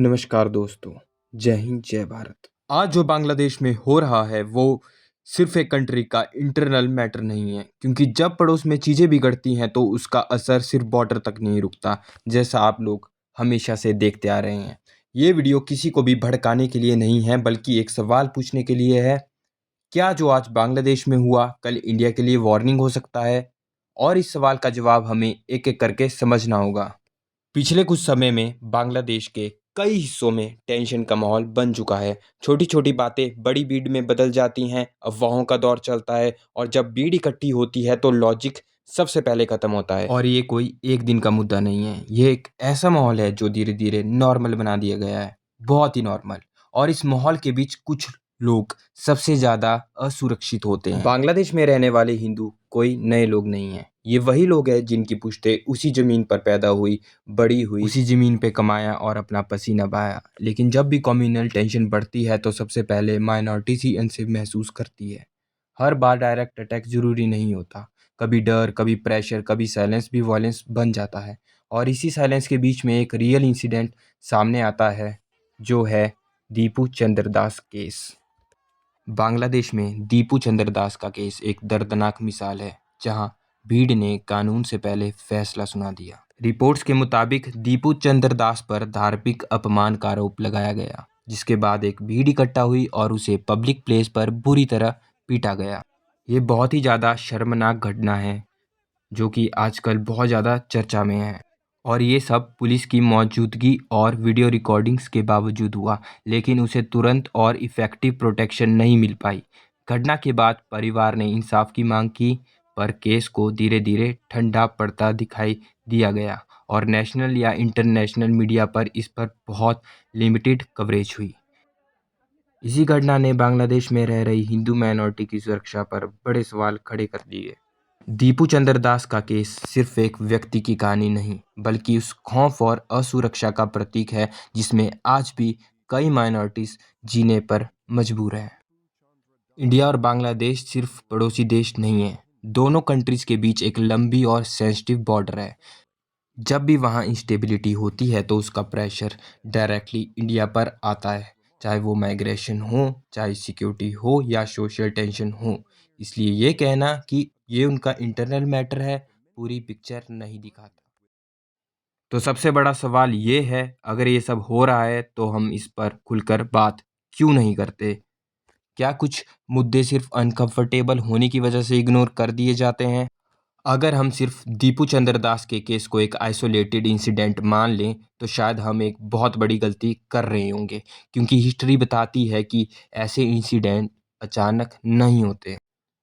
नमस्कार दोस्तों, जय हिंद जय भारत। आज जो बांग्लादेश में हो रहा है वो सिर्फ एक कंट्री का इंटरनल मैटर नहीं है, क्योंकि जब पड़ोस में चीज़ें बिगड़ती हैं तो उसका असर सिर्फ बॉर्डर तक नहीं रुकता, जैसा आप लोग हमेशा से देखते आ रहे हैं। ये वीडियो किसी को भी भड़काने के लिए नहीं है, बल्कि एक सवाल पूछने के लिए है। क्या जो आज बांग्लादेश में हुआ कल इंडिया के लिए वार्निंग हो सकता है? और इस सवाल का जवाब हमें एक एक करके समझना होगा। पिछले कुछ समय में बांग्लादेश के कई हिस्सों में टेंशन का माहौल बन चुका है। छोटी छोटी बातें बड़ी भीड़ में बदल जाती हैं, अफवाहों का दौर चलता है और जब भीड़ इकट्ठी होती है तो लॉजिक सबसे पहले खत्म होता है। और ये कोई एक दिन का मुद्दा नहीं है, ये एक ऐसा माहौल है जो धीरे धीरे नॉर्मल बना दिया गया है, बहुत ही नॉर्मल। और इस माहौल के बीच कुछ लोग सबसे ज़्यादा असुरक्षित होते हैं। बांग्लादेश में रहने वाले हिंदू कोई नए लोग नहीं हैं, ये वही लोग हैं जिनकी पुश्तें उसी ज़मीन पर पैदा हुई, बड़ी हुई, उसी ज़मीन पे कमाया और अपना पसीना बहाया। लेकिन जब भी कम्युनल टेंशन बढ़ती है तो सबसे पहले माइनॉरिटीज़ ही अनसेफ महसूस करती है। हर बार डायरेक्ट अटैक ज़रूरी नहीं होता, कभी डर, कभी प्रेशर, कभी साइलेंस भी वायलेंस बन जाता है। और इसी साइलेंस के बीच में एक रियल इंसिडेंट सामने आता है, जो है दीपू चंद्र दास केस। बांग्लादेश में दीपू चंद्र दास का केस एक दर्दनाक मिसाल है, जहां भीड़ ने कानून से पहले फैसला सुना दिया। रिपोर्ट्स के मुताबिक दीपू चंद्र दास पर धार्मिक अपमान का आरोप लगाया गया, जिसके बाद एक भीड़ इकट्ठा हुई और उसे पब्लिक प्लेस पर बुरी तरह पीटा गया। ये बहुत ही ज़्यादा शर्मनाक घटना है, जो कि आजकल बहुत ज़्यादा चर्चा में है। और ये सब पुलिस की मौजूदगी और वीडियो रिकॉर्डिंग्स के बावजूद हुआ, लेकिन उसे तुरंत और इफ़ेक्टिव प्रोटेक्शन नहीं मिल पाई। घटना के बाद परिवार ने इंसाफ की मांग की, पर केस को धीरे धीरे ठंडा पड़ता दिखाई दिया गया और नेशनल या इंटरनेशनल मीडिया पर इस पर बहुत लिमिटेड कवरेज हुई। इसी घटना ने बांग्लादेश में रह रही हिंदू माइनॉरिटी की सुरक्षा पर बड़े सवाल खड़े कर दिए। दीपू चंद्र दास का केस सिर्फ एक व्यक्ति की कहानी नहीं, बल्कि उस खौफ और असुरक्षा का प्रतीक है जिसमें आज भी कई माइनॉरिटीज जीने पर मजबूर हैं। इंडिया और बांग्लादेश सिर्फ पड़ोसी देश नहीं है, दोनों कंट्रीज के बीच एक लंबी और सेंसिटिव बॉर्डर है। जब भी वहाँ इंस्टेबिलिटी होती है तो उसका प्रेशर डायरेक्टली इंडिया पर आता है, चाहे वो माइग्रेशन हो, चाहे सिक्योरिटी हो या सोशल टेंशन हो। इसलिए ये कहना कि ये उनका इंटरनल मैटर है, पूरी पिक्चर नहीं दिखाता। तो सबसे बड़ा सवाल ये है, अगर ये सब हो रहा है तो हम इस पर खुलकर बात क्यों नहीं करते? क्या कुछ मुद्दे सिर्फ अनकंफर्टेबल होने की वजह से इग्नोर कर दिए जाते हैं? अगर हम सिर्फ दीपू चंद्र दास के केस को एक आइसोलेटेड इंसिडेंट मान लें तो शायद हम एक बहुत बड़ी गलती कर रहे होंगे, क्योंकि हिस्ट्री बताती है कि ऐसे इंसिडेंट अचानक नहीं होते,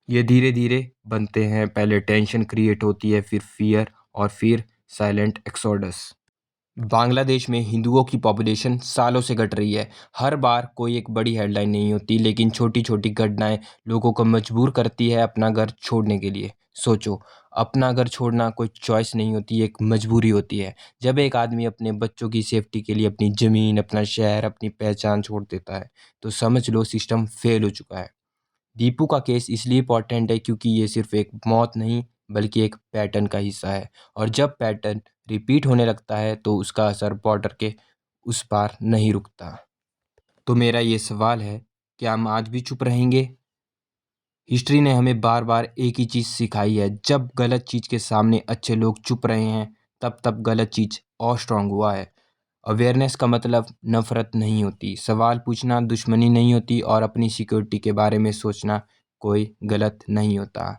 ये धीरे धीरे बनते हैं। पहले टेंशन क्रिएट होती है, फिर फियर और फिर साइलेंट एक्सोडस। बांग्लादेश में हिंदुओं की पॉपुलेशन सालों से घट रही है। हर बार कोई एक बड़ी हेडलाइन नहीं होती, लेकिन छोटी छोटी घटनाएं लोगों को मजबूर करती है अपना घर छोड़ने के लिए। सोचो, अपना घर छोड़ना कोई चॉइस नहीं होती, एक मजबूरी होती है। जब एक आदमी अपने बच्चों की सेफ्टी के लिए अपनी ज़मीन, अपना शहर, अपनी पहचान छोड़ देता है, तो समझ लो सिस्टम फेल हो चुका है। दीपू का केस इसलिए इम्पोर्टेंट है क्योंकि ये सिर्फ एक मौत नहीं, बल्कि एक पैटर्न का हिस्सा है। और जब पैटर्न रिपीट होने लगता है तो उसका असर बॉर्डर के उस पार नहीं रुकता। तो मेरा ये सवाल है, क्या हम आज भी चुप रहेंगे? हिस्ट्री ने हमें बार बार एक ही चीज़ सिखाई है, जब गलत चीज़ के सामने अच्छे लोग चुप रहे हैं, तब तब गलत चीज़ और स्ट्रांग हुआ है। अवेयरनेस का मतलब नफ़रत नहीं होती, सवाल पूछना दुश्मनी नहीं होती, और अपनी सिक्योरिटी के बारे में सोचना कोई गलत नहीं होता।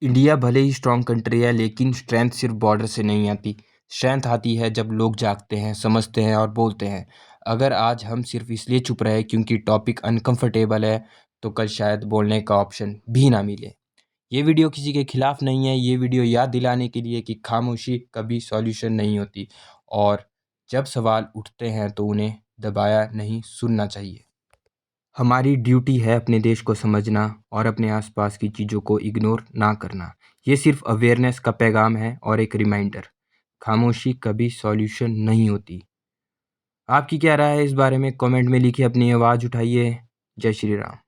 इंडिया भले ही स्ट्रॉन्ग कंट्री है, लेकिन स्ट्रेंथ सिर्फ बॉर्डर से नहीं आती। स्ट्रेंथ आती है जब लोग जागते हैं, समझते हैं और बोलते हैं। अगर आज हम सिर्फ इसलिए चुप रहे क्योंकि टॉपिक अनकंफर्टेबल है, तो कल शायद बोलने का ऑप्शन भी ना मिले। ये वीडियो किसी के खिलाफ नहीं है, ये वीडियो याद दिलाने के लिए कि खामोशी कभी सॉल्यूशन नहीं होती, और जब सवाल उठते हैं तो उन्हें दबाया नहीं, सुनना चाहिए। हमारी ड्यूटी है अपने देश को समझना और अपने आसपास की चीज़ों को इग्नोर ना करना। ये सिर्फ अवेयरनेस का पैगाम है और एक रिमाइंडर, खामोशी कभी सॉल्यूशन नहीं होती। आपकी क्या राय है इस बारे में? कमेंट में लिखिए, अपनी आवाज़ उठाइए। जय श्री राम।